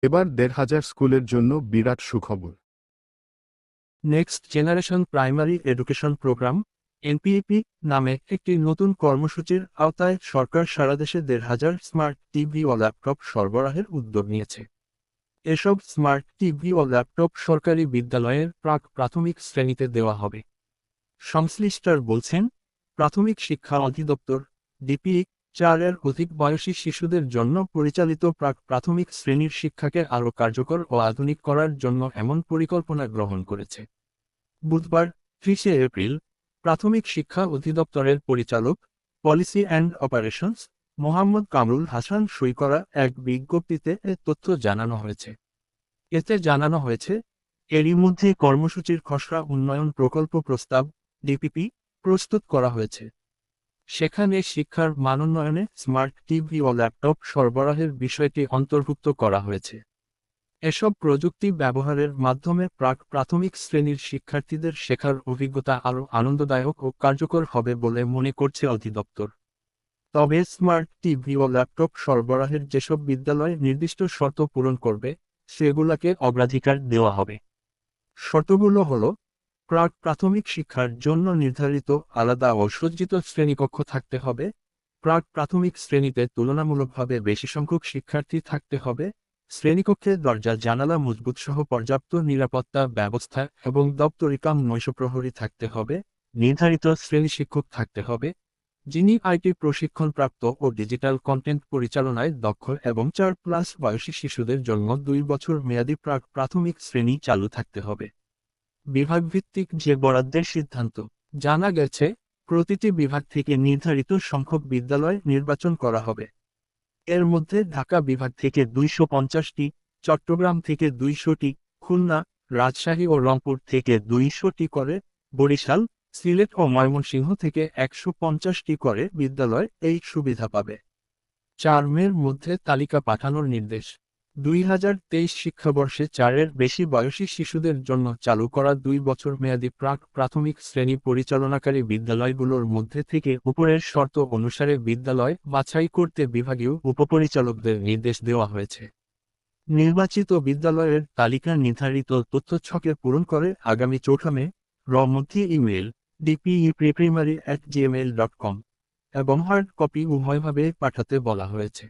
এবার ১,৫০০ স্কুলের জন্য বিরাট সুখবর। Next generation primary education program NPEP নামে একটি নতুন কর্মসূচির আওতায় সরকার সারা দেশে ১,৫০০ স্মার্ট টিভি ও ল্যাপটপ সরবরাহের উদ্যোগ নিয়েছে। এসব স্মার্ট টিভি ও ল্যাপটপ সরকারি বিদ্যালয়ের প্রাথমিক শ্রেণীতে দেওয়া হবে। সংশ্লিষ্টরা বলছেন, প্রাথমিক শিক্ষা অধিদপ্তর ডিপিই ৪-এর অধিক বয়সী শিশুদের জন্য পরিচালিত প্রাথমিক শ্রেণীর শিক্ষাকে আরও কার্যকর ও আধুনিক করার জন্য এমন পরিকল্পনা গ্রহণ করেছে। বুধবার ৩০ এপ্রিল প্রাথমিক শিক্ষা অধিদপ্তরের পরিচালক policy and operations Mohammad Kamrul Hasan সই করা এক বিজ্ঞপ্তিতে এ তথ্য জানানো হয়েছে। এতে জানানো হয়েছে, এরই মধ্যে কর্মসূচির খসড়া উন্নয়ন প্রকল্প প্রস্তাব ডিপিপি প্রস্তুত করা হয়েছে। সেখানে শিক্ষার মানোন্নয়নে স্মার্ট টিভি ও ল্যাপটপ সরবরাহের বিষয়টি অন্তর্ভুক্ত করা হয়েছে। এসব প্রযুক্তি ব্যবহারের মাধ্যমে প্রাথমিক শ্রেণীর শিক্ষার্থীদের শেখার অভিজ্ঞতা আরও আনন্দদায়ক ও কার্যকর হবে বলে মনে করছে অধিদপ্তর। তবে স্মার্ট টিভি ও ল্যাপটপ সরবরাহের যেসব বিদ্যালয় নির্দিষ্ট শর্ত পূরণ করবে, সেগুলোকে অগ্রাধিকার দেওয়া হবে। শর্তগুলো হল, প্রাথমিক শিক্ষার জন্য নির্ধারিত আলাদা ও সজ্জিত শ্রেণীকক্ষ থাকতে হবে, প্রাথমিক শ্রেণীতে তুলনামূলকভাবে বেশি সংখ্যক শিক্ষার্থী থাকতে হবে, শ্রেণীকক্ষে দরজা জানালা মজবুত সহ পর্যাপ্ত নিরাপত্তা ব্যবস্থা এবং দপ্তরিকাম নৈশপ্রহরী থাকতে হবে, নির্ধারিত শ্রেণী শিক্ষক থাকতে হবে, যিনি আইটি প্রশিক্ষণপ্রাপ্ত ও ডিজিটাল কন্টেন্ট পরিচালনায় দক্ষ এবং ৪+ বয়সী শিশুদের জন্য ২ বছর মেয়াদী প্রাথমিক শ্রেণী চালু থাকতে হবে। বিভাগভিত্তিক যে বরাদ্দের সিদ্ধান্ত, জানা গেছে, প্রতিটি বিভাগ থেকে নির্ধারিত সংখ্যক বিদ্যালয় নির্বাচন করা হবে। এর মধ্যে ঢাকা বিভাগ থেকে ২৫০টি, চট্টগ্রাম থেকে ২০০টি, খুলনা, রাজশাহী ও রংপুর থেকে ২০০টি করে, বরিশাল, সিলেট ও ময়মনসিংহ থেকে ১৫০টি করে বিদ্যালয় এই সুবিধা পাবে। ৪ মের মধ্যে তালিকা পাঠানোর নির্দেশ। ২০২৩ শিক্ষাবর্ষে ৪-এর বেশি বয়সী শিশুদের জন্য চালু করা ২ বছর মেয়াদী প্রাথমিক শ্রেণী পরিচালনাকারী বিদ্যালয়গুলোর মধ্যে থেকে উপরের শর্ত অনুসারে বিদ্যালয় বাছাই করতে বিভাগীয় উপপরিচালকদের নির্দেশ দেওয়া হয়েছে। নির্বাচিত বিদ্যালয়ের তালিকা নির্ধারিত তথ্যছকে পূরণ করে আগামী ৪ মে মধ্যে ইমেইল dpe-primary@gmail.com এবং হার্ড কপি উভয়ভাবে পাঠাতে বলা হয়েছে।